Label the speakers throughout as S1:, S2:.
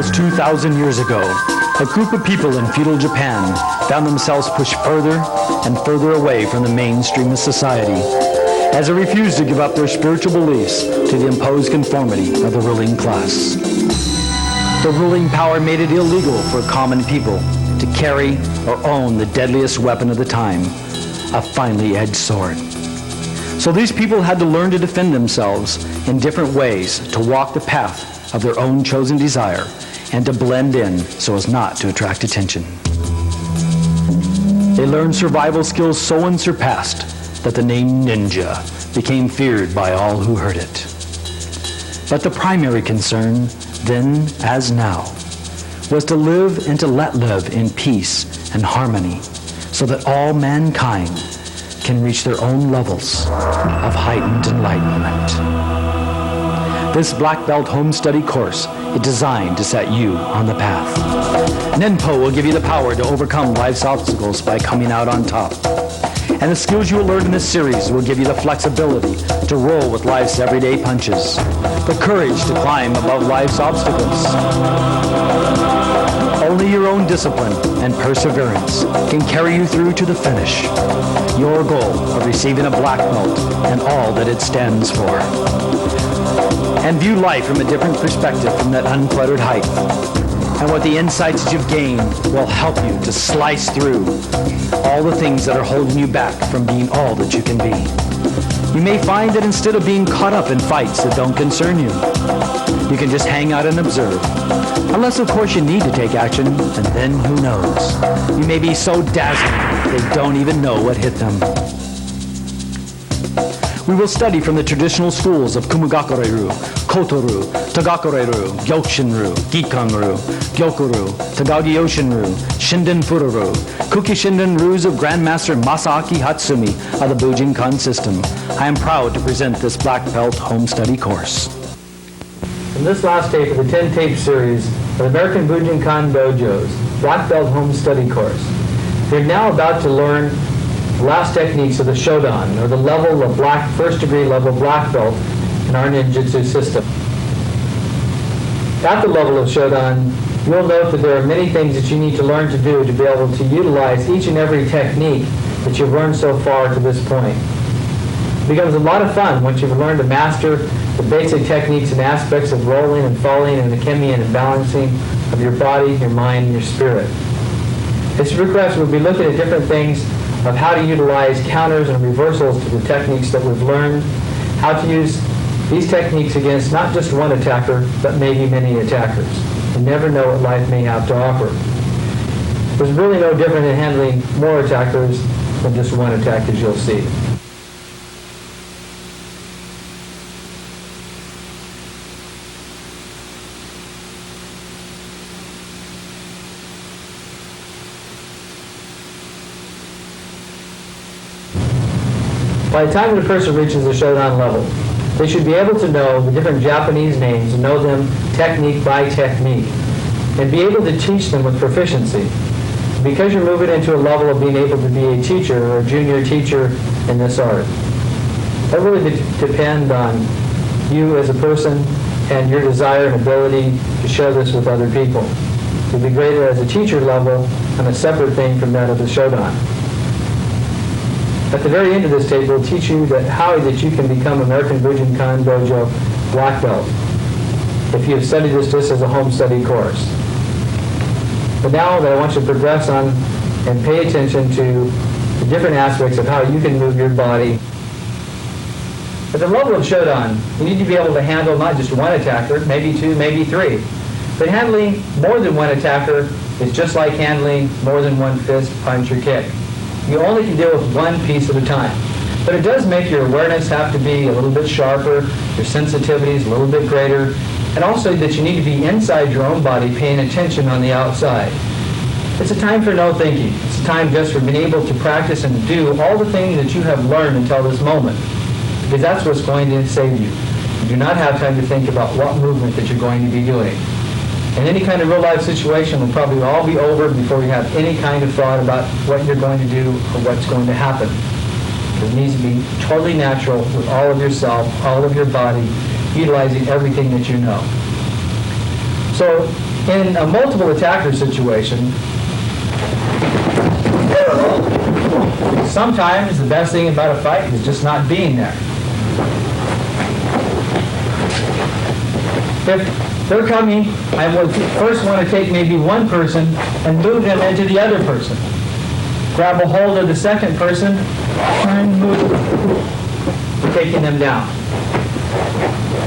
S1: almost 2,000 years ago, a group of people in feudal Japan found themselves pushed further and further away from the mainstream of society as they refused to give up their spiritual beliefs to the imposed conformity of the ruling class. The ruling power made it illegal for common people to carry or own the deadliest weapon of the time, a finely edged sword. So these people had to learn to defend themselves in different ways, to walk the path of their own chosen desire, and to blend in so as not to attract attention. They learned survival skills so unsurpassed that the name ninja became feared by all who heard it. But the primary concern, then as now, was to live and to let live in peace and harmony so that all mankind can reach their own levels of heightened enlightenment. This Black Belt Home Study course is designed to set you on the path. Nenpo will give you the power to overcome life's obstacles by coming out on top. And the skills you will learn in this series will give you the flexibility to roll with life's everyday punches, the courage to climb above life's obstacles. Only your own discipline and perseverance can carry you through to the finish. Your goal of receiving a black belt and all that it stands for. And view life from a different perspective from that uncluttered height. And what the insights that you've gained will help you to slice through all the things that are holding you back from being all that you can be. You may find that instead of being caught up in fights that don't concern you, you can just hang out and observe. Unless, of course, you need to take action, and then who knows? You may be so dazzling they don't even know what hit them. We will study from the traditional schools of Kumagakureru, Kotoru, Tagakureru, Gyokushinru, Gikanru, Gyokuru, Tagagi-Yoshinru, Shinden Fururu, Kuki Shinden Rus of Grandmaster Masaaki Hatsumi of the Bujinkan system. I am proud to present this Black Belt Home Study course. In this last tape of the 10-tape series of the American Bujinkan Dojo's Black Belt Home Study course, we're now about to learn the last techniques of the Shodan, or the level of first degree level black belt in our ninjutsu system. At the level of Shodan, you'll note that there are many things that you need to learn to do to be able to utilize each and every technique that you've learned so far to this point. It becomes a lot of fun once you've learned to master the basic techniques and aspects of rolling and falling and the kemi and balancing of your body, your mind, and your spirit. This request, we'll be looking at different things of how to utilize counters and reversals to the techniques that we've learned, how to use these techniques against not just one attacker, but maybe many attackers. You never know what life may have to offer. There's really no different in handling more attackers than just one attack, as you'll see. By the time the person reaches the Shodan level, they should be able to know the different Japanese names and know them technique by technique, and be able to teach them with proficiency. Because you're moving into a level of being able to be a teacher or a junior teacher in this art, that really depends on you as a person and your desire and ability to share this with other people. You'll be greater as a teacher level on a separate thing from that of the Shodan. At the very end of this tape, we'll teach you how that you can become American Bujinkan Dojo Black Belt if you have studied this just as a home study course. But now that I want you to progress on and pay attention to the different aspects of how you can move your body. At the level of Shodan, you need to be able to handle not just one attacker, maybe two, maybe three. But handling more than one attacker is just like handling more than one fist, punch, or kick. You only can deal with one piece at a time. But it does make your awareness have to be a little bit sharper, your sensitivity is a little bit greater, and also that you need to be inside your own body paying attention on the outside. It's a time for no thinking. It's a time just for being able to practice and do all the things that you have learned until this moment. Because that's what's going to save you. You do not have time to think about what movement that you're going to be doing. And any kind of real-life situation will probably all be over before you have any kind of thought about what you're going to do or what's going to happen. It needs to be totally natural with all of yourself, all of your body, utilizing everything that you know. So In a multiple attacker situation, sometimes the best thing about a fight is just not being there. If they're coming, I would first want to take maybe one person and move them into the other person. Grab a hold of the second person and move, taking them down.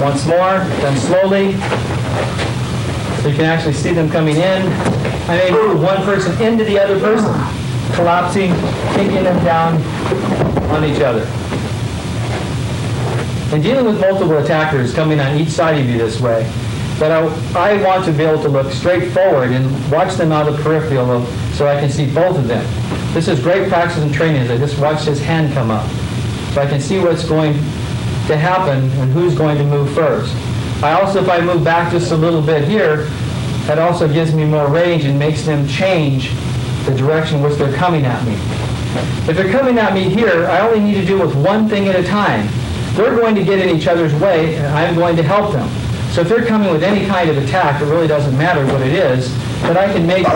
S1: Once more, then slowly, so you can actually see them coming in. I may move one person into the other person, collapsing, taking them down on each other. In dealing with multiple attackers coming on each side of you this way, that I want to be able to look straight forward and watch them out of the peripheral so I can see both of them. This is great practice and training as I just watched his hand come up. So I can see what's going to happen and who's going to move first. I also, if I move back just a little bit here, that also gives me more range and makes them change the direction which they're coming at me. If they're coming at me here, I only need to deal with one thing at a time. They're going to get in each other's way, and I'm going to help them. So if they're coming with any kind of attack, it really doesn't matter what it is, but I can make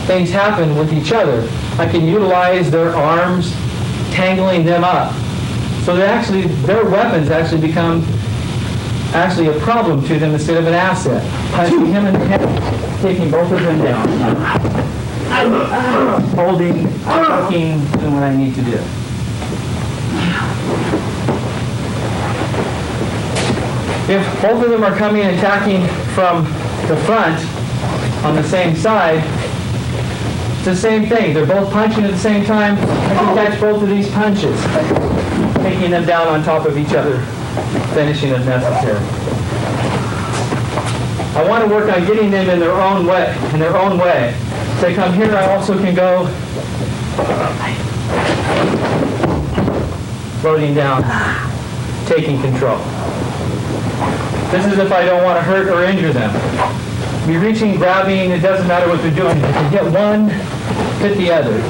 S1: things happen with each other. I can utilize their arms, tangling them up. So their weapons actually become a problem to them instead of an asset. Punching him in the head, taking both of them down. Holding, tucking, doing what I need to do. If both of them are coming and attacking from the front on the same side, it's the same thing. They're both punching at the same time. I can catch both of these punches, taking them down on top of each other, finishing if necessary. I want to work on getting them in their own way. If they come here, I also can go floating down, taking control. This is if I don't want to hurt or injure them. Be reaching, grabbing, it doesn't matter what they're doing. If you get one, hit the other.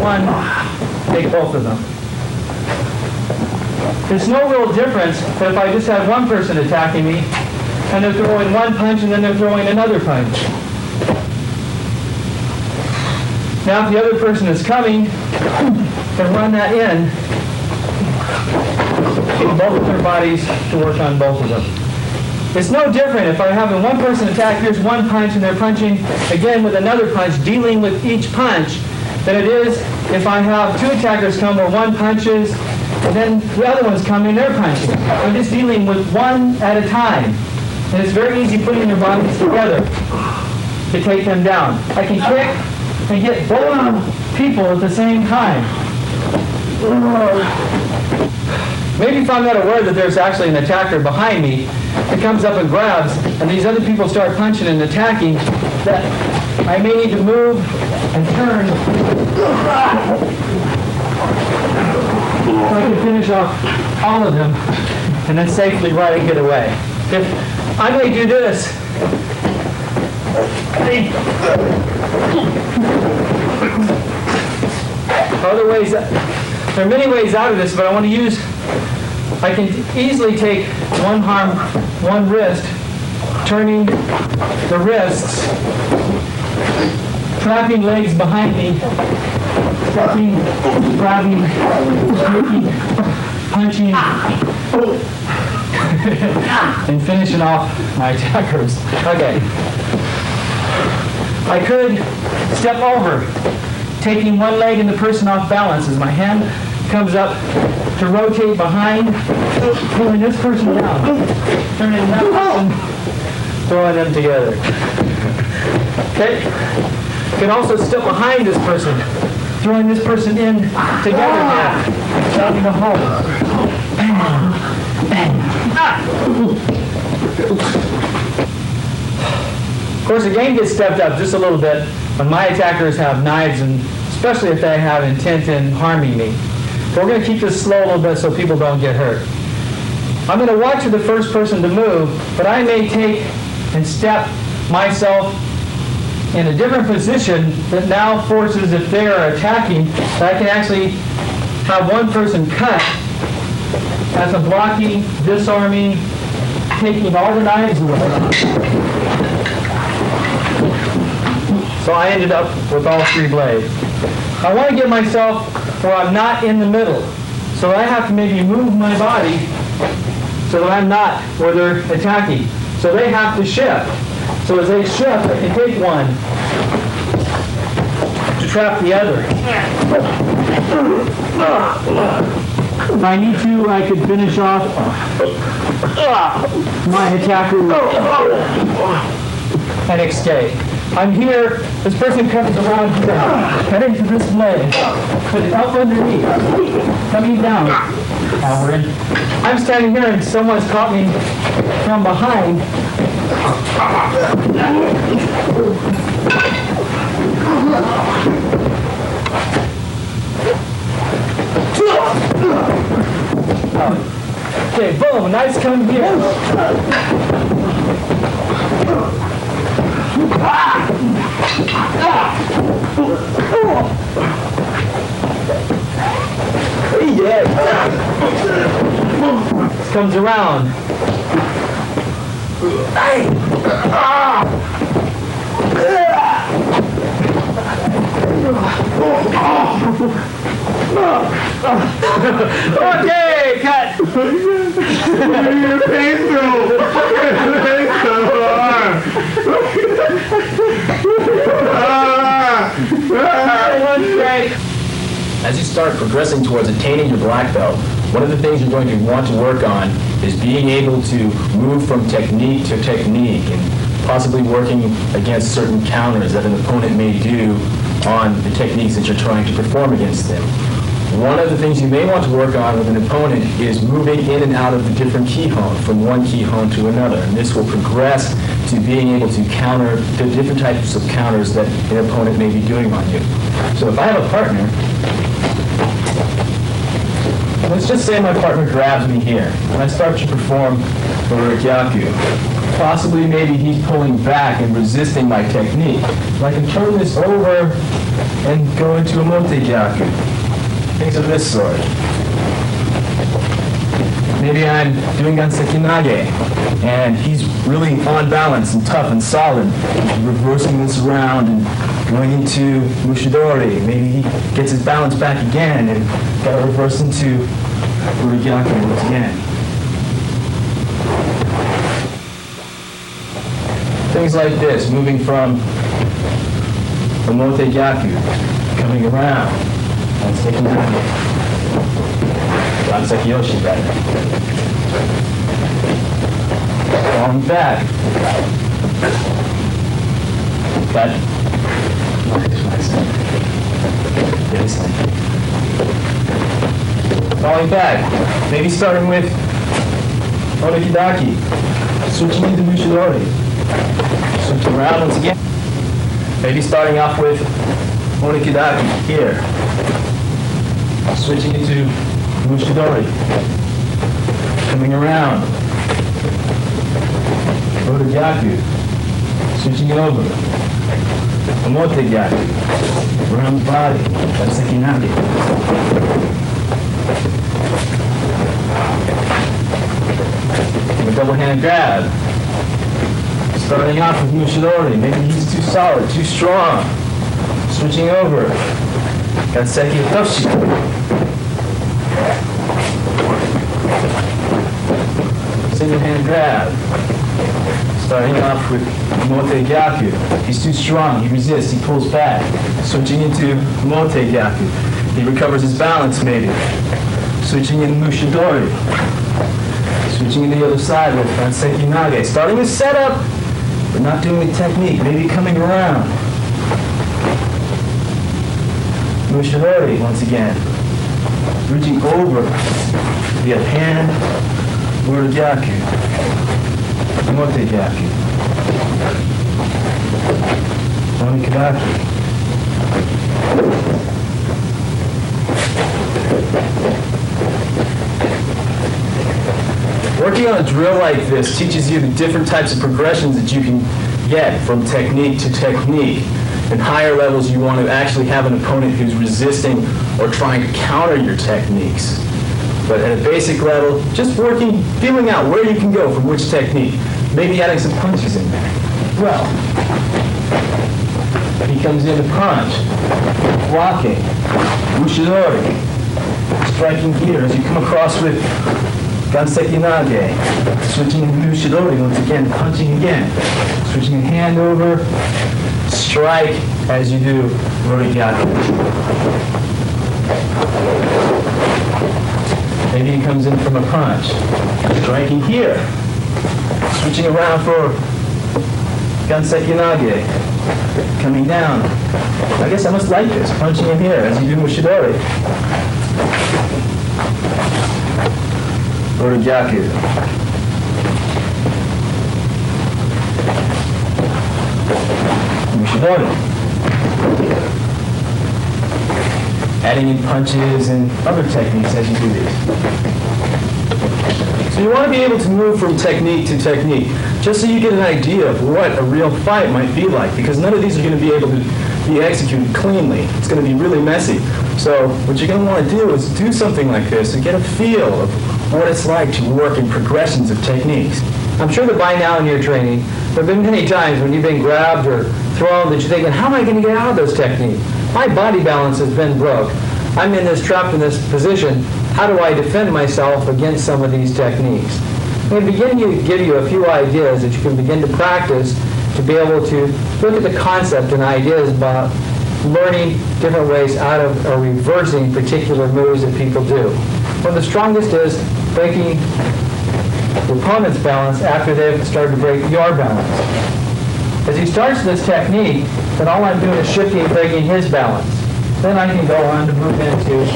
S1: One, take both of them. There's no real difference if I just have one person attacking me and they're throwing one punch and then they're throwing another punch. Now if the other person is coming, then run that in. Get both of their bodies to work on both of them. It's no different if I'm having one person attack, here's one punch, and they're punching again with another punch, dealing with each punch, than it is if I have two attackers come where one punches, and then the other one's coming, they're punching. I'm just dealing with one at a time. And it's very easy putting their bodies together to take them down. I can kick and get both people at the same time. Maybe if I'm not aware that there's actually an attacker behind me that comes up and grabs, and these other people start punching and attacking, that I may need to move and turn so I can finish off all of them and then safely run and get away. If I may do this, other ways, there are many ways out of this, but I want to use, I can easily take one arm, one wrist, turning the wrists, trapping legs behind me, stepping, grabbing, kicking, punching, and finishing off my attackers. Okay. I could step over, taking one leg and the person off balance as my hand comes up to rotate behind, pulling this person down, turning that person, throwing them together. Okay? You can also step behind this person, throwing this person in together now, grabbing a hold. Of course, the game gets stepped up just a little bit when my attackers have knives, and especially if they have intent in harming me. So we're going to keep this slow a little bit so people don't get hurt. I'm going to watch for the first person to move, but I may take and step myself in a different position that now forces, if they are attacking, that I can actually have one person cut as I'm blocking, disarming, taking all the knives away. So I ended up with all 3 blades. I want to get myself where I'm not in the middle. So I have to maybe move my body so that I'm not where they're attacking. So they have to shift. So as they shift, I can take one to trap the other. If I need to, I could finish off my attacker and escape. I'm here, this person comes around here, heading to this blade, but it's up underneath, coming down. Now we're in. I'm standing here and someone's caught me from behind. Okay, boom, nice come here. This comes around. Okay, cut.
S2: As you start progressing towards attaining your black belt, one of the things you're going to want to work on is being able to move from technique to technique and possibly working against certain counters that an opponent may do on the techniques that you're trying to perform against them. One of the things you may want to work on with an opponent is moving in and out of the different kihon, from one kihon to another. And this will progress to being able to counter the different types of counters that an opponent may be doing on you. So if I have a partner, let's just say my partner grabs me here, and I start to perform the Rikyaku. Possibly maybe he's pulling back and resisting my technique. And I can turn this over and go into a Motegyaku. Things of this sort. Maybe I'm doing Ganseki Nage, and he's really on balance and tough and solid. He's reversing this around and going into Mushidori. Maybe he gets his balance back again and got to reverse into Urigyaku once again. Things like this, moving from the Motegyaku, coming around, and taking down Ganseki Yoshi better. Falling back. But falling back. Maybe starting with Onokidaki. Switching into Mushidori. Switching around once again. Maybe starting off with Onokidaki here. Switching into Mushidori. Coming around. Otogyaku. Switching it over. Omotegyaku. Around the body. That's Sekinage. A double hand grab. Starting off with Mushidori. Maybe he's too solid, too strong. Switching over. Ganseki Toshi. Single hand grab. Starting off with Motegyaku. He's too strong, he resists, he pulls back. Switching into Motegyaku. He recovers his balance maybe. Switching into Mushidori. Switching to the other side with Ganseki Nage. Starting his setup, but not doing the technique. Maybe coming around. Mushidori once again. Reaching over the hand, Urigyaku. Motegyaku. Onikidaki. Working on a drill like this teaches you the different types of progressions that you can get from technique to technique. In higher levels, you want to actually have an opponent who's resisting or trying to counter your techniques. But at a basic level, just working, feeling out where you can go from which technique. Maybe adding some punches in there. Well, He comes in to punch, blocking, Mushidori, striking here as you come across with Ganseki Nage, switching into Mushidori once again, punching again, switching a hand over, strike as you do Rorigyaku. Maybe he comes in from a punch, striking here, switching around for Ganseki Nage, coming down. I guess I must like this, punching in here as you do Mushidori. Rorigyaku. Mushidori. Adding in punches and other techniques as you do these. So you want to be able to move from technique to technique, just so you get an idea of what a real fight might be like, because none of these are going to be able to be executed cleanly. It's going to be really messy. So what you're going to want to do is do something like this and get a feel of what it's like to work in progressions of techniques.
S1: I'm sure that by now in your training, there have been many times when you've been grabbed or thrown that you're thinking, how am I going to get out of this technique? My body balance has been broke. I'm in this trapped in this position. How do I defend myself against some of these techniques? I'm going to give you a few ideas that you can begin to practice to be able to look at the concept and ideas about learning different ways out of or reversing particular moves that people do. One of the strongest is breaking the opponent's balance after they've started to break your balance. As he starts this technique, then all I'm doing is shifting and breaking his balance. Then I can go on to move into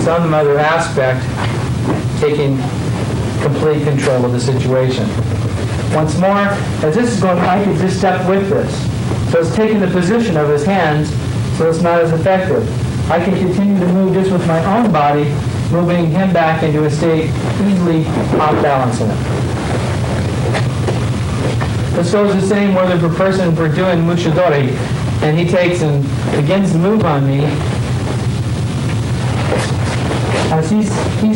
S1: some other aspect, taking complete control of the situation. Once more, as this is going, I can just step with this. So it's taking the position of his hands, so it's not as effective. I can continue to move just with my own body, moving him back into a state easily off balancing him. This goes the same whether if a person for doing Mushidori and he takes and begins to move on me. As he's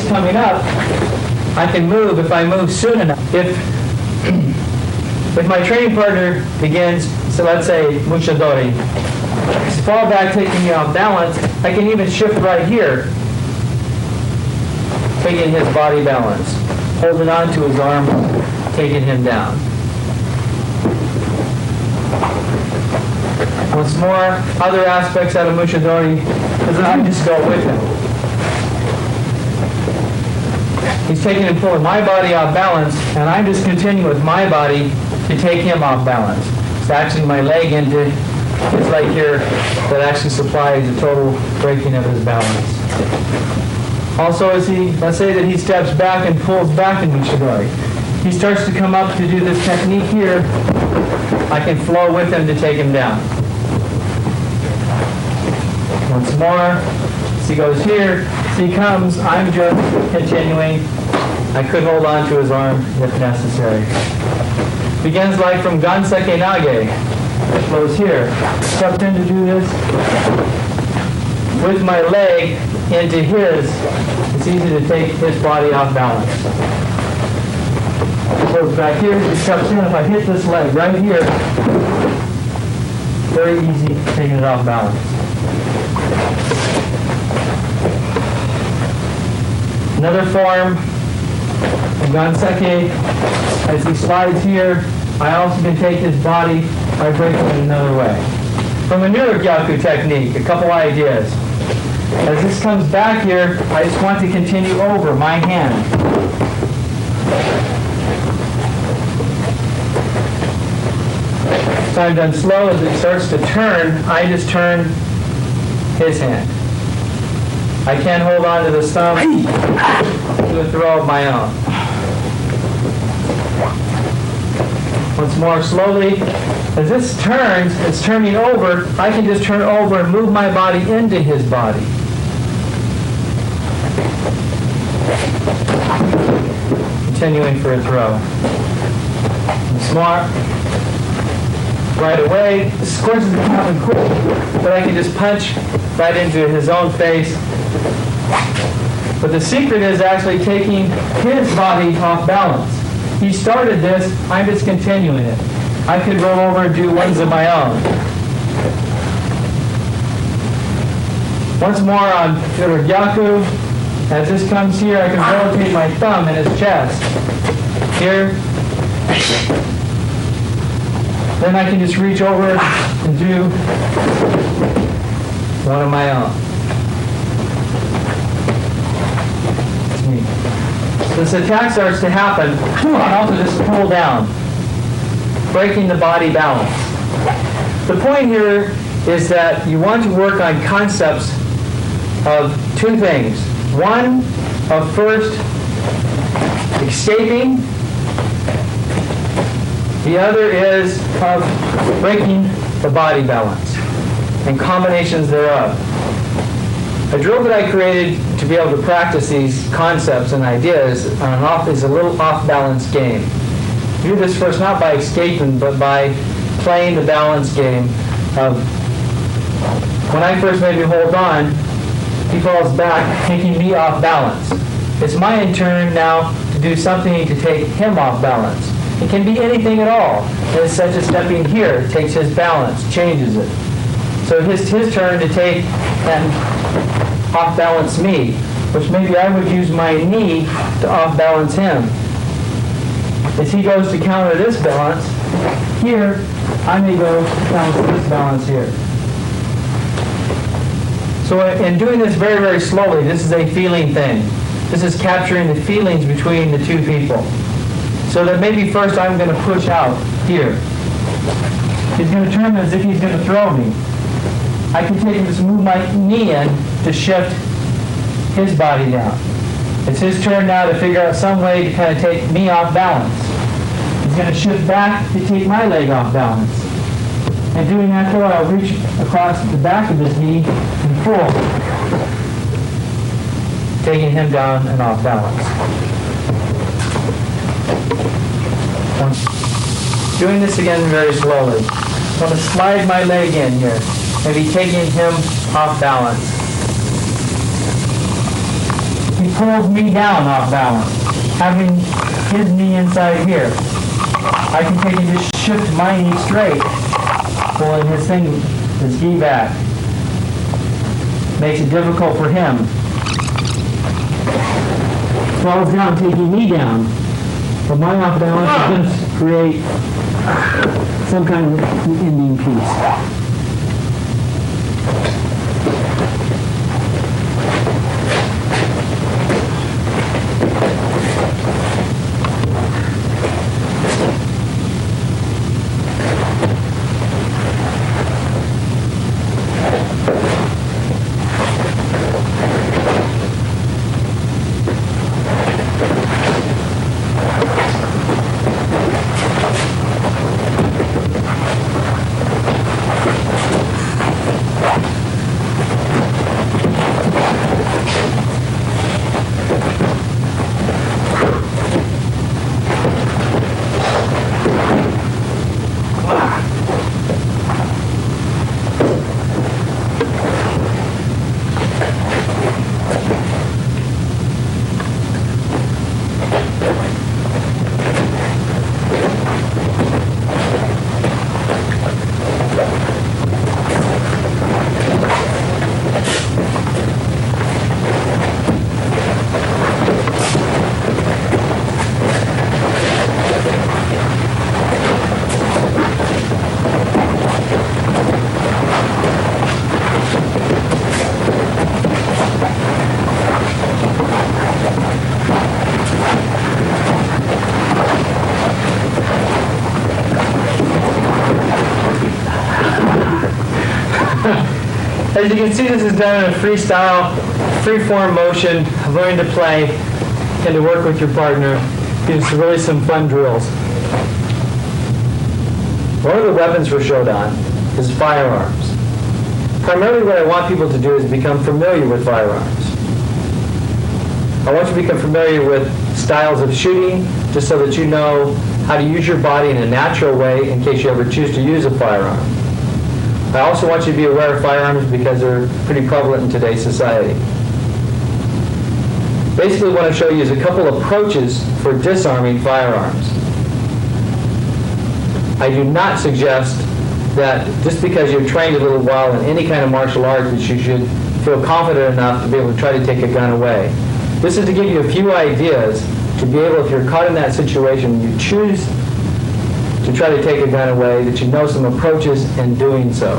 S1: coming up, I can move if I move soon enough. If my training partner begins, so let's say Mushidori, fall back taking me off balance, I can even shift right here, taking his body balance, holding on to his arm, taking him down. Once more, other aspects out of Mushidori, because I just go with him. He's taking and pulling my body off balance, and I just continue with my body to take him off balance. It's actually my leg into his leg here that actually supplies the total breaking of his balance. Also, as let's say that he steps back and pulls back in Mushidori. He starts to come up to do this technique here. I can flow with him to take him down. Once more, as he goes here, as he comes, I'm just continuing. I could hold on to his arm if necessary. Begins like from Ganseki Nage. Flows here. Stepped in to do this. With my leg into his, it's easy to take his body off balance. Goes back here, he steps in. If I hit this leg right here, very easy taking it off balance. Another form of Ganseki, as he slides here, I also can take his body by breaking it another way. From the Rorigyaku technique, a couple ideas. As this comes back here, I just want to continue over my hand. So I'm done slow. As it starts to turn, I just turn his hand. I can hold on to the thumb to a throw of my own. Once more slowly. As this turns, it's turning over. I can just turn over and move my body into his body. Continuing for a throw. Once more. Right away. This of course is becoming quick, but I can just punch right into his own face. But the secret is actually taking his body off balance. He started this, I'm just continuing it. I could roll over and do ones of my own. Once more on Gyaku. As this comes here, I can rotate my thumb in his chest. Here. Then I can just reach over and do one of my own. It's neat. This attack starts to happen, and also just pull down, breaking the body balance. The point here is that you want to work on concepts of two things. One, of first escaping. The other is of breaking the body balance and combinations thereof. A drill that I created to be able to practice these concepts and ideas is a little off-balance game. You do this first not by escaping, but by playing the balance game of, when I first made me hold on, he falls back, taking me off balance. It's my turn now to do something to take him off balance. It can be anything at all. As such as stepping here, takes his balance, changes it. So it's his turn to take and off balance me, which maybe I would use my knee to off balance him. As he goes to counter this balance, here, I may go to counter this balance here. So in doing this very, very slowly, this is a feeling thing. This is capturing the feelings between the two people. So that maybe first I'm going to push out here. He's going to turn as if he's going to throw me. I can take and just move my knee in to shift his body down. It's his turn now to figure out some way to kind of take me off balance. He's going to shift back to take my leg off balance. And doing that, though, I'll reach across the back of his knee and pull, taking him down and off balance. Doing this again very slowly. I'm going to slide my leg in here, maybe taking him off balance. He pulls me down off balance, having his knee inside here. I can take and just shift my knee straight, pulling his thing, his gi back. Makes it difficult for him. Falls down, taking me down. But my off balance is going to create some kind of ending piece. As you can see, this is done in a freestyle, free-form motion of learning to play and to work with your partner. Gives really some fun drills. One of the weapons for Shodan is firearms. Primarily what I want people to do is become familiar with firearms. I want you to become familiar with styles of shooting, just so that you know how to use your body in a natural way in case you ever choose to use a firearm. I also want you to be aware of firearms because they're pretty prevalent in today's society. Basically, what I show you is a couple approaches for disarming firearms. I do not suggest that just because you've trained a little while in any kind of martial art that you should feel confident enough to be able to try to take a gun away. This is to give you a few ideas to be able, if you're caught in that situation, you choose to try to take a gun away, that you know some approaches in doing so.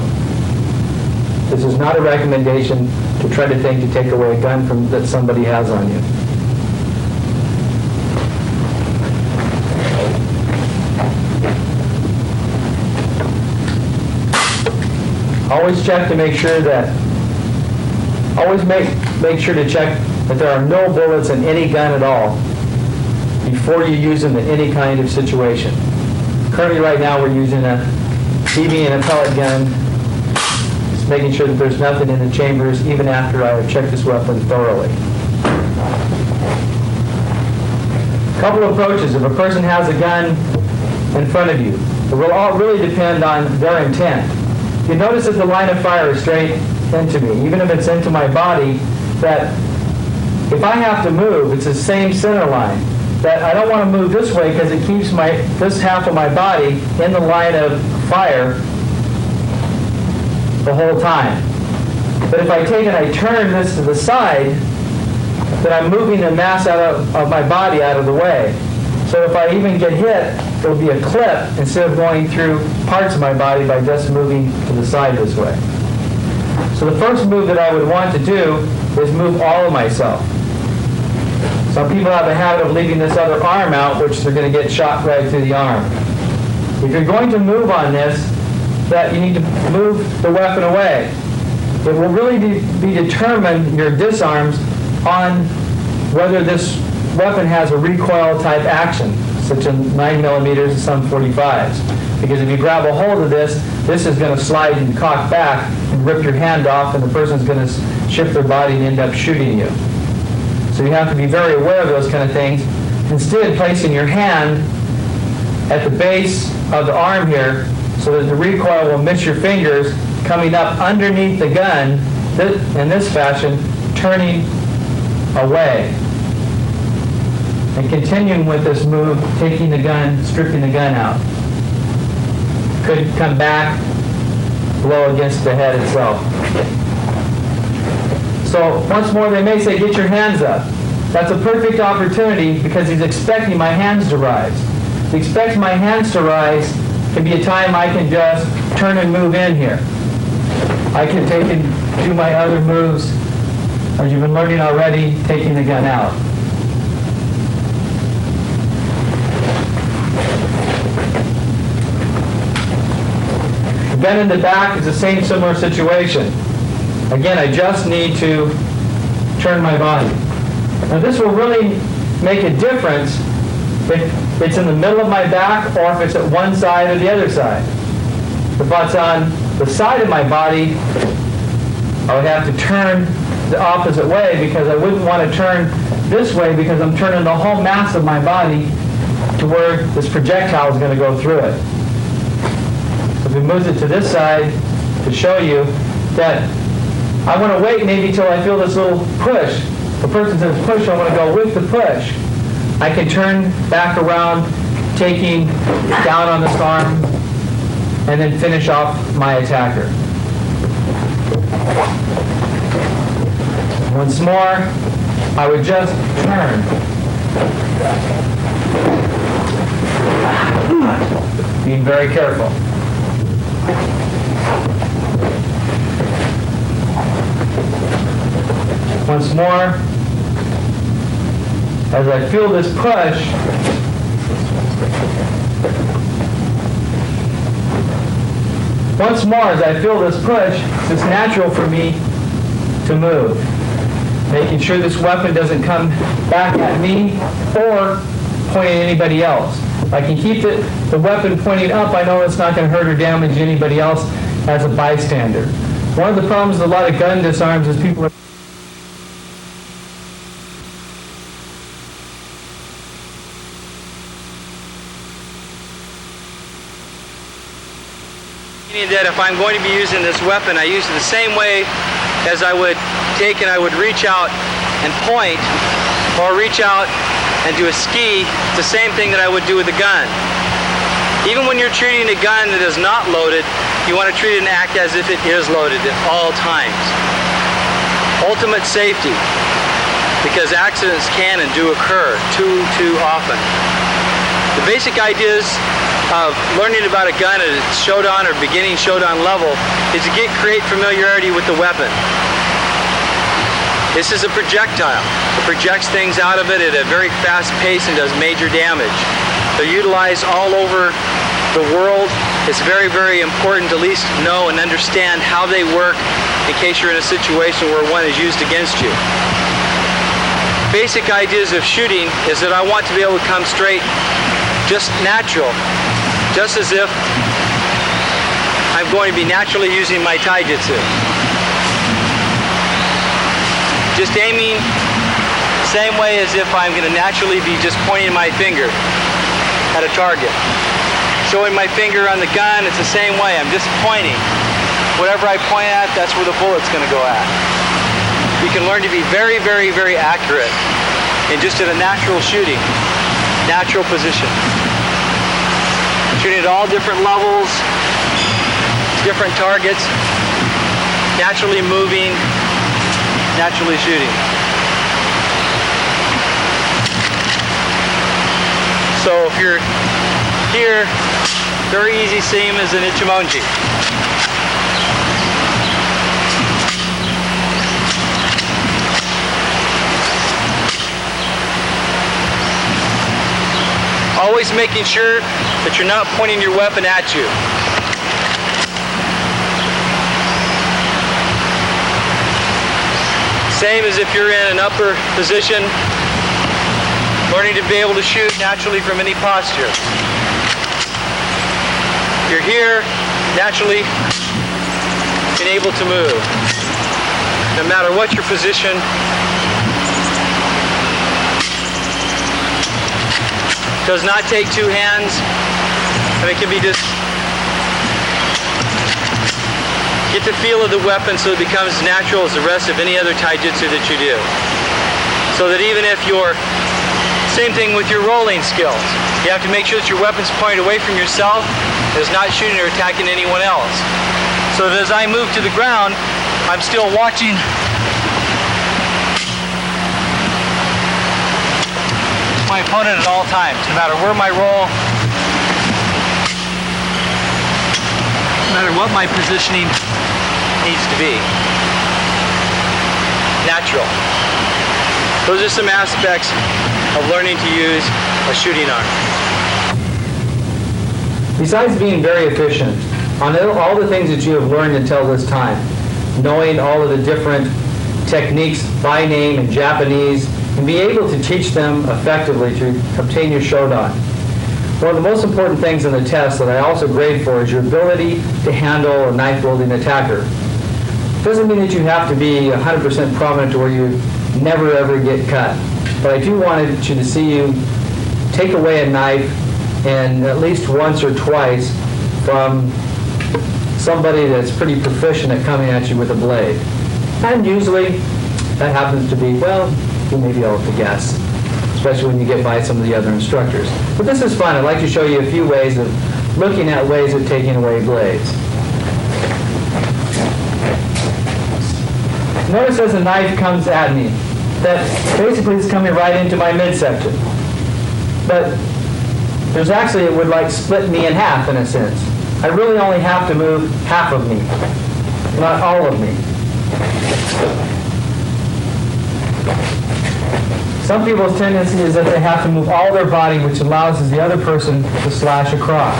S1: This is not a recommendation to try to think to take away a gun from that somebody has on you. Always check to make sure that, always make sure to check that there are no bullets in any gun at all before you use them in any kind of situation. Currently right now we're using a BB and a pellet gun, just making sure that there's nothing in the chambers even after I have checked this weapon thoroughly. Couple approaches. If a person has a gun in front of you, it will all really depend on their intent. You notice that the line of fire is straight into me, even if it's into my body, that if I have to move, it's the same center line. That I don't want to move this way because it keeps this half of my body in the line of fire the whole time. But if I take and I turn this to the side, then I'm moving the mass out of my body out of the way. So if I even get hit, it'll be a clip instead of going through parts of my body by just moving to the side this way. So the first move that I would want to do is move all of myself. Some people have a habit of leaving this other arm out, which they're going to get shot right through the arm. If you're going to move on this, that you need to move the weapon away. It will really be determined, your disarms, on whether this weapon has a recoil type action, such as 9mm and some 45s. Because if you grab a hold of this, this is going to slide and cock back and rip your hand off, and the person's going to shift their body and end up shooting you. So you have to be very aware of those kind of things. Instead, placing your hand at the base of the arm here so that the recoil will miss your fingers, coming up underneath the gun in this fashion, turning away. And continuing with this move, taking the gun, stripping the gun out. Could come back, blow against the head itself. So once more, they may say, get your hands up. That's a perfect opportunity because he's expecting my hands to rise. If he expects my hands to rise, can be a time I can just turn and move in here. I can take and do my other moves, as you've been learning already, taking the gun out. The gun in the back is the same similar situation. Again, I just need to turn my body. Now this will really make a difference if it's in the middle of my back or if it's at one side or the other side. If it's on the side of my body, I would have to turn the opposite way because I wouldn't want to turn this way because I'm turning the whole mass of my body to where this projectile is going to go through it. So if we move it to this side to show you that I want to wait maybe till I feel this little push. The person says push, I want to go with the push. I can turn back around, taking down on this arm, and then finish off my attacker. Once more, I would just turn. Being very careful. Once more, as I feel this push, it's natural for me to move. Making sure this weapon doesn't come back at me or point at anybody else. If I can keep the weapon pointing up, I know it's not going to hurt or damage anybody else as a bystander. One of the problems with a lot of gun disarms is people are that if I'm going to be using this weapon, I use it the same way as I would take and I would reach out and point, or reach out and do a ski. It's the same thing that I would do with a gun. Even when you're treating a gun that is not loaded, you want to treat it and act as if it is loaded at all times.
S3: Ultimate safety, because accidents can and do occur too often. The basic ideas of learning about a gun at its Shodan or beginning Shodan level is to create familiarity with the weapon. This is a projectile. It projects things out of it at a very fast pace and does major damage. They're utilized all over the world. It's very, very important to at least know and understand how they work in case you're in a situation where one is used against you. Basic ideas of shooting is that I want to be able to come straight, just natural, just as if I'm going to be naturally using my taijutsu. Just aiming the same way as if I'm going to naturally be just pointing my finger at a target. Showing my finger on the gun, it's the same way. I'm just pointing. Whatever I point at, that's where the bullet's going to go at. You can learn to be very, very, very accurate in just at a natural shooting, natural position. Shooting at all different levels, different targets, naturally moving, naturally shooting. So if you're here, very easy, same as an ichimonji. Always making sure that you're not pointing your weapon at you. Same as if you're in an upper position, learning to be able to shoot naturally from any posture. You're here, naturally being able to move. No matter what your position, does not take two hands, and it can be just get the feel of the weapon so it becomes as natural as the rest of any other taijutsu that you do. So that even if you're, same thing with your rolling skills, you have to make sure that your weapon's pointed away from yourself and is not shooting or attacking anyone else. So that as I move to the ground, I'm still watching my opponent at all times, no matter where my roll, no matter what my positioning needs to be. Natural. Those are some aspects of learning to use a shooting arm.
S1: Besides being very efficient, on all the things that you have learned until this time, knowing all of the different techniques by name in Japanese, and be able to teach them effectively to obtain your Shodan. One of the most important things in the test that I also grade for is your ability to handle a knife-wielding attacker. Doesn't mean that you have to be 100% prominent to where you never ever get cut. But I do want you to see you take away a knife and at least once or twice from somebody that's pretty proficient at coming at you with a blade. And usually that happens to be, well, you may be able to guess, especially when you get by some of the other instructors. But this is fun. I'd like to show you a few ways of looking at ways of taking away blades. Notice as the knife comes at me, that basically is coming right into my midsection. But there's actually, it would like split me in half in a sense. I really only have to move half of me, not all of me. Some people's tendency is that they have to move all their body, which allows the other person to slash across.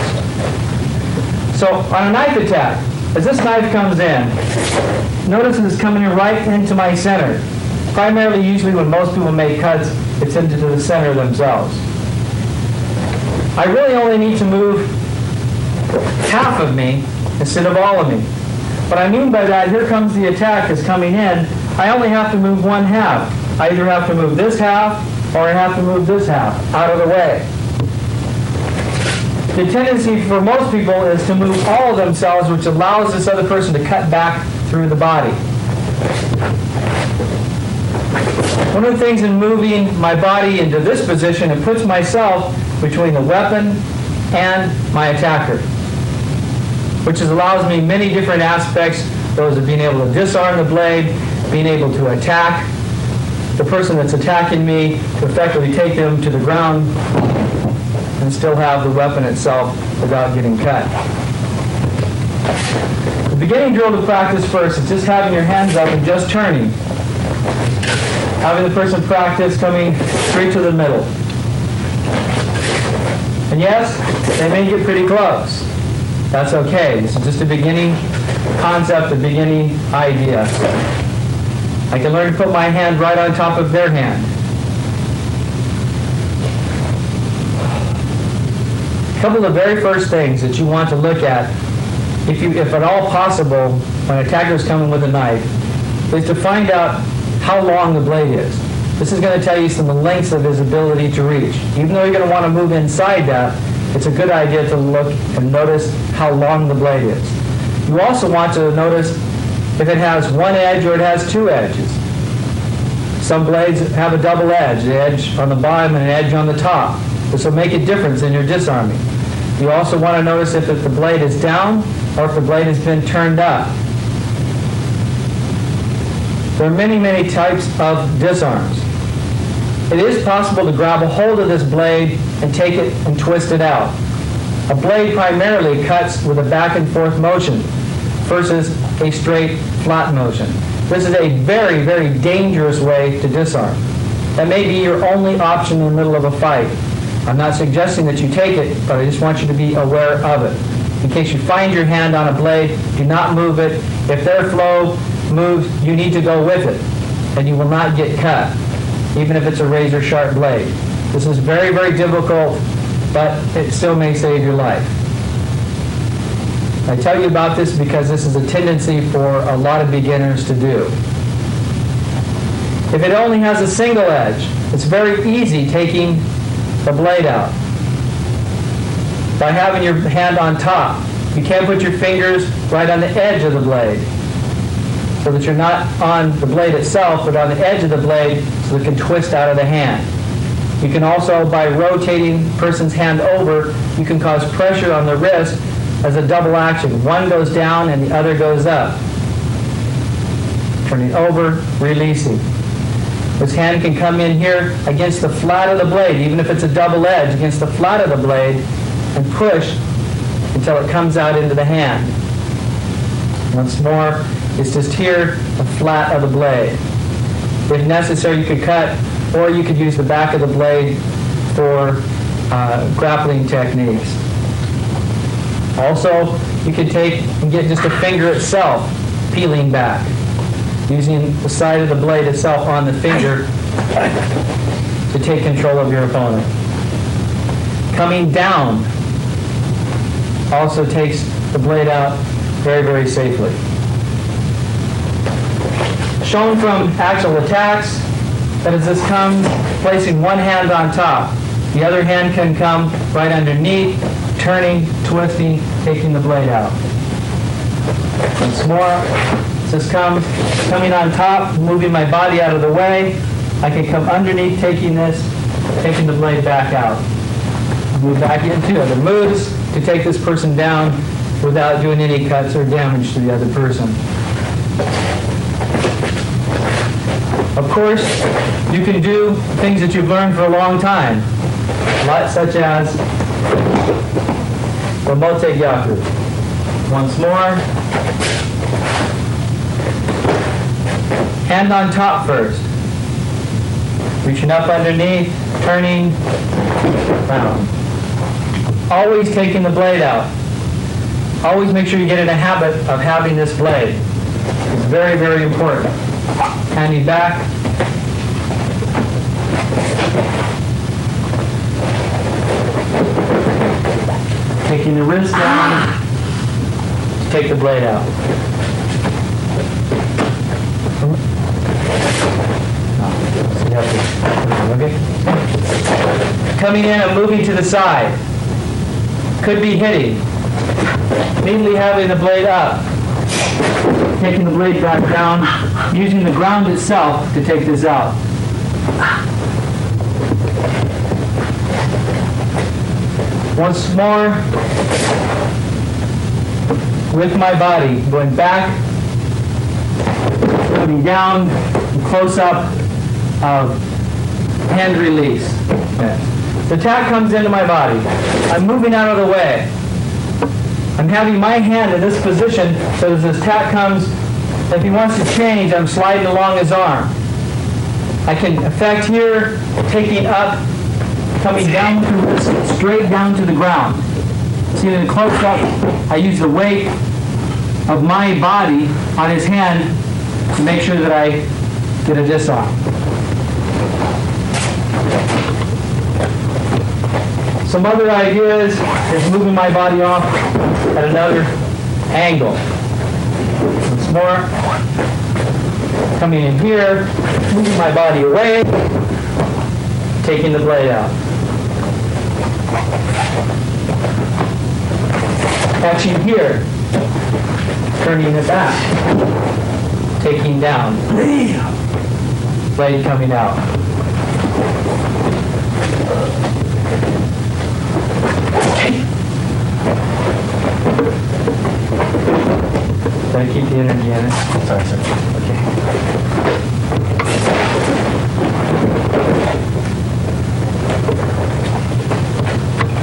S1: So on a knife attack, as this knife comes in, notice it's coming in right into my center. Primarily, usually when most people make cuts, it's into the center themselves. I really only need to move half of me instead of all of me. What I mean by that, here comes the attack is coming in. I only have to move one half. I either have to move this half or I have to move this half out of the way. The tendency for most people is to move all of themselves, which allows this other person to cut back through the body. One of the things in moving my body into this position, it puts myself between the weapon and my attacker, which allows me many different aspects, those of being able to disarm the blade, being able to attack the person that's attacking me, to effectively take them to the ground and still have the weapon itself without getting cut. The beginning drill to practice first is just having your hands up and just turning. Having the person practice coming straight to the middle. And yes, they may get pretty close. That's okay. This is just a beginning concept, a beginning idea. I can learn to put my hand right on top of their hand. A couple of the very first things that you want to look at, if at all possible, when an attacker is coming with a knife, is to find out how long the blade is. This is going to tell you some of the lengths of his ability to reach. Even though you're going to want to move inside that, it's a good idea to look and notice how long the blade is. You also want to notice if it has one edge or it has two edges. Some blades have a double edge, the edge on the bottom and an edge on the top. This will make a difference in your disarming. You also want to notice if the blade is down or if the blade has been turned up. There are many, many types of disarms. It is possible to grab a hold of this blade and take it and twist it out. A blade primarily cuts with a back and forth motion versus a straight, flat motion. This is a very, very dangerous way to disarm. That may be your only option in the middle of a fight. I'm not suggesting that you take it, but I just want you to be aware of it. In case you find your hand on a blade, do not move it. If their flow moves, you need to go with it, and you will not get cut, even if it's a razor-sharp blade. This is very, very difficult, but it still may save your life. I tell you about this because this is a tendency for a lot of beginners to do. If it only has a single edge, it's very easy taking the blade out. By having your hand on top, you can't put your fingers right on the edge of the blade so that you're not on the blade itself, but on the edge of the blade so it can twist out of the hand. You can also, by rotating the person's hand over, you can cause pressure on the wrist as a double action. One goes down and the other goes up. Turning over, releasing. This hand can come in here against the flat of the blade, even if it's a double edge, against the flat of the blade, and push until it comes out into the hand. Once more, it's just here, the flat of the blade. If necessary, you could cut, or you could use the back of the blade for grappling techniques. Also, you could take and get just the finger itself peeling back, using the side of the blade itself on the finger to take control of your opponent. Coming down also takes the blade out very, very safely. Shown from actual attacks, that is, this comes placing one hand on top. The other hand can come right underneath, turning, twisting, taking the blade out. Once more, this comes coming on top, moving my body out of the way. I can come underneath, taking this, taking the blade back out. Move back into other moves to take this person down without doing any cuts or damage to the other person. Of course, you can do things that you've learned for a long time, such as remote gyaku. Once more, hand on top first, reaching up underneath, turning, round. Always taking the blade out. Always make sure you get in a habit of having this blade. It's very, very important. Handing back. Taking the wrist down to take the blade out. Okay. Coming in and moving to the side. Could be hitting. Immediately having the blade up. Taking the blade back down, using the ground itself to take this out. Once more, with my body, going back, coming down, close up of hand release. Okay. The attack comes into my body. I'm moving out of the way. I'm having my hand in this position so as this attack comes, if he wants to change, I'm sliding along his arm. I can effect here, taking up, coming down through this, straight down to the ground. See, in the close up, I use the weight of my body on his hand to make sure that I get a disarm. Some other ideas is moving my body off at another angle. Once more, coming in here, moving my body away, taking the blade out. Catching here, turning it back, taking down, blade coming out. Did I keep the energy in it? Sorry, sir. Okay.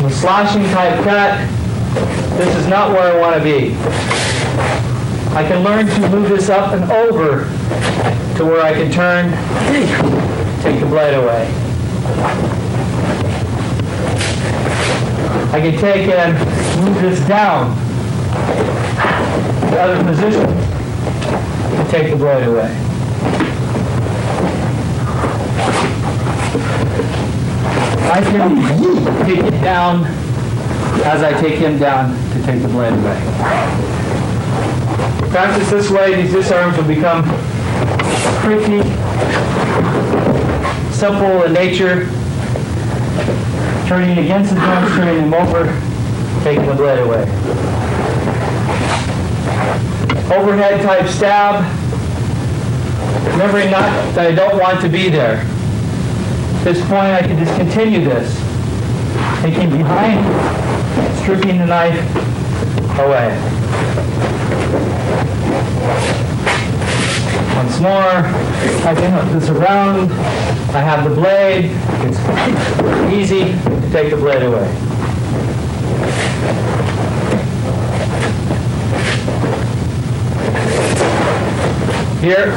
S1: The sloshing type cut, this is not where I want to be. I can learn to move this up and over to where I can turn, take the blade away. I can take and move this down to the other position to take the blade away. I can take it down as I take him down to take the blade away. Practice this way, these disarms will become pretty simple in nature. Turning against the drums, turning him over, taking the blade away. Overhead type stab. Remembering not that I don't want to be there. At this point, I can just continue this. Taking behind, stripping the knife away. Once more, I can hook this around. I have the blade. It's easy to take the blade away. Here.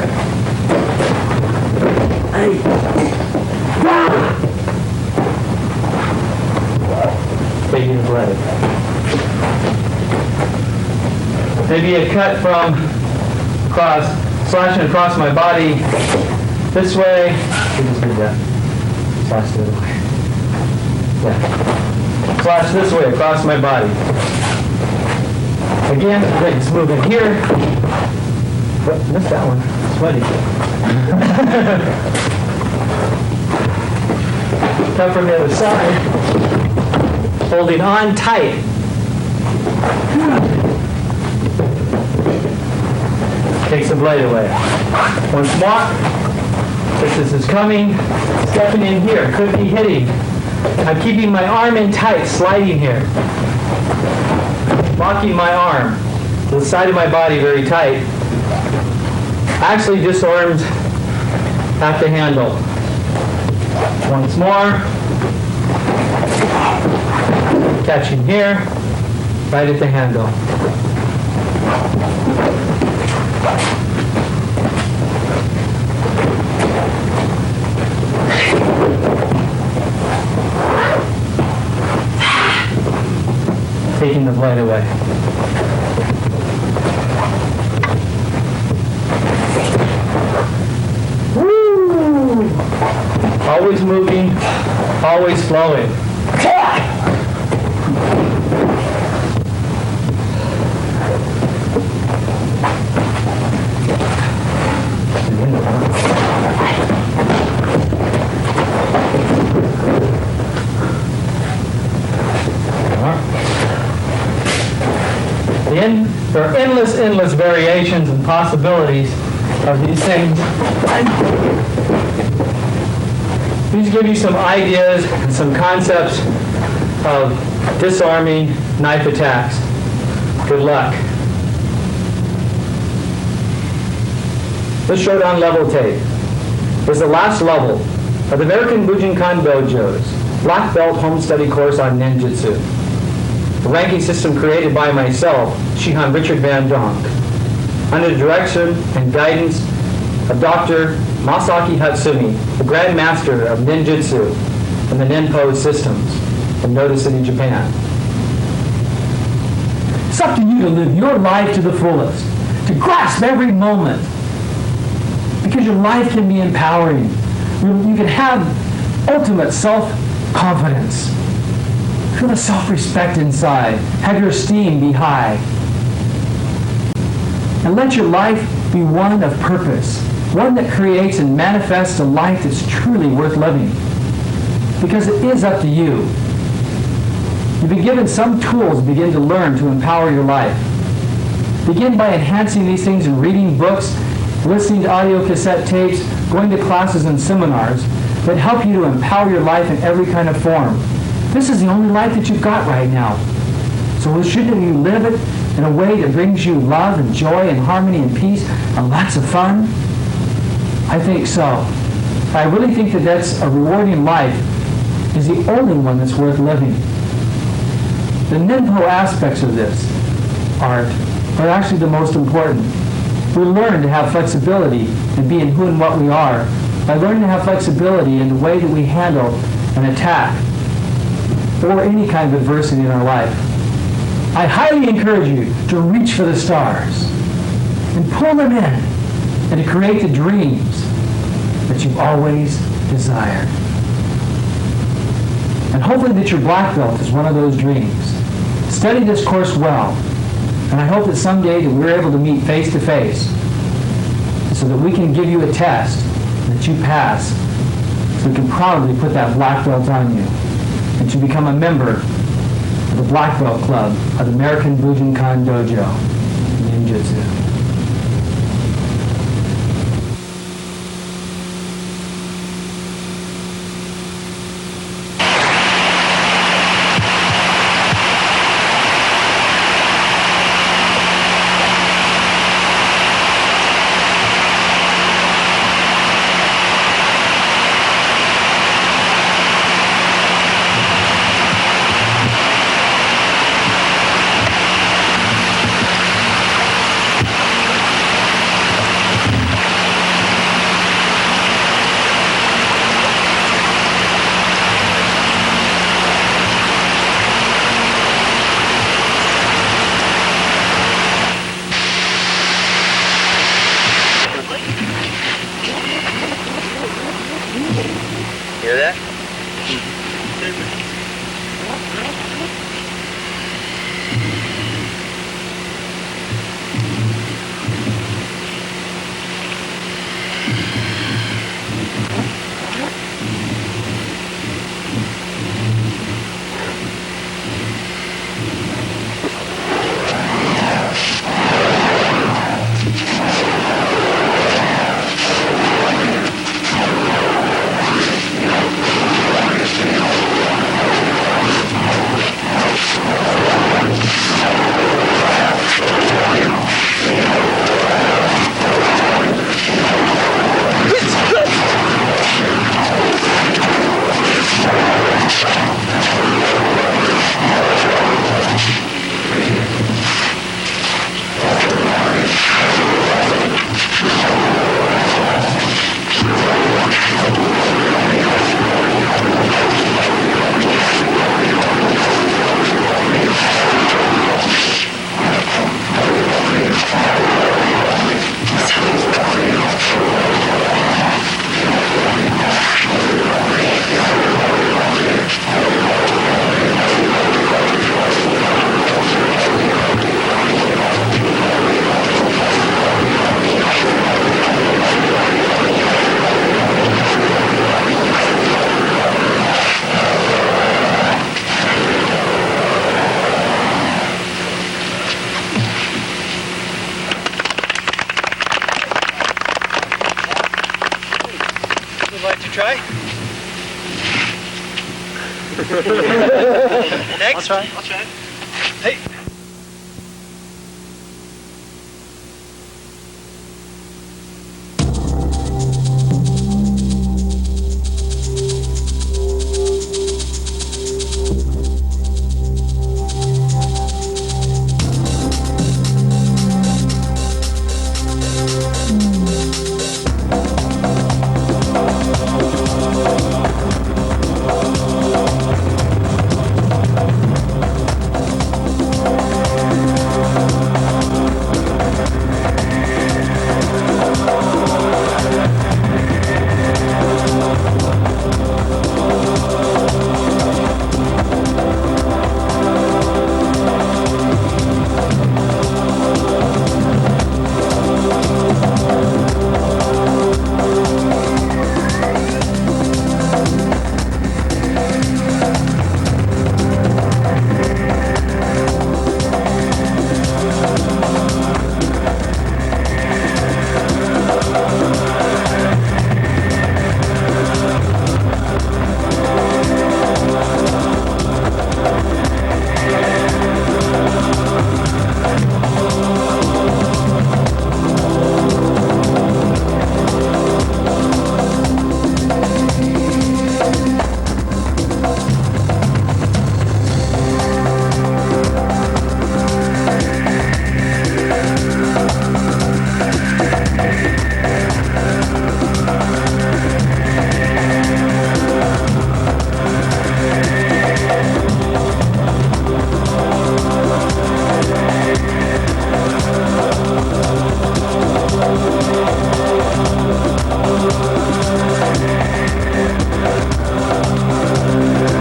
S1: Taking the blade. Maybe a cut from across, slashing across my body this way. We just did that. Slash the other way. Yeah. Slash this way across my body. Again, it's moving here. Oh, missed that one. Sweaty. Come from the other side. Holding on tight. Takes the blade away. Once more. This is coming. Stepping in here. Could be hitting. I'm keeping my arm in tight, sliding here. Locking my arm to the side of my body very tight. Actually disarmed at the handle. Once more. Catching here, right at the handle. Taking the blade away. Woo! Always moving, always flowing. There are endless variations and possibilities of these things. These give you some ideas and some concepts of disarming knife attacks. Good luck. This showdown level tape is the last level of the American Bujinkan Dojo's Black Belt Home Study course on Ninjutsu, the ranking system created by myself, Shihan Richard Van Donk, under the direction and guidance of Dr. Masaki Hatsumi, the Grand Master of Ninjutsu and the Ninpo systems in Noda City, Japan. It's up to you to live your life to the fullest, to grasp every moment, because your life can be empowering. You can have ultimate self-confidence, feel the self-respect inside, have your esteem be high, and let your life be one of purpose, one that creates and manifests a life that's truly worth living, because it is up to you. You've been given some tools to begin to learn to empower your life. Begin by enhancing these things and reading books, listening to audio cassette tapes, going to classes and seminars that help you to empower your life in every kind of form. This is the only life that you've got right now. So shouldn't you live it in a way that brings you love and joy and harmony and peace and lots of fun? I think so. I really think that that's a rewarding life is the only one that's worth living. The Ninpo aspects of this art are actually the most important. We learn to have flexibility and be in who and what we are by learning to have flexibility in the way that we handle an attack or any kind of adversity in our life. I highly encourage you to reach for the stars and pull them in and to create the dreams that you've always desired. And hopefully that your black belt is one of those dreams. Study this course well, and I hope that someday that we're able to meet face to face so that we can give you a test that you pass so we can proudly put that black belt on you and to become a member of the Black Belt Club of the American Bujinkan Dojo Ninjutsu.
S3: Hear that? Would like to try? Next? I'll try.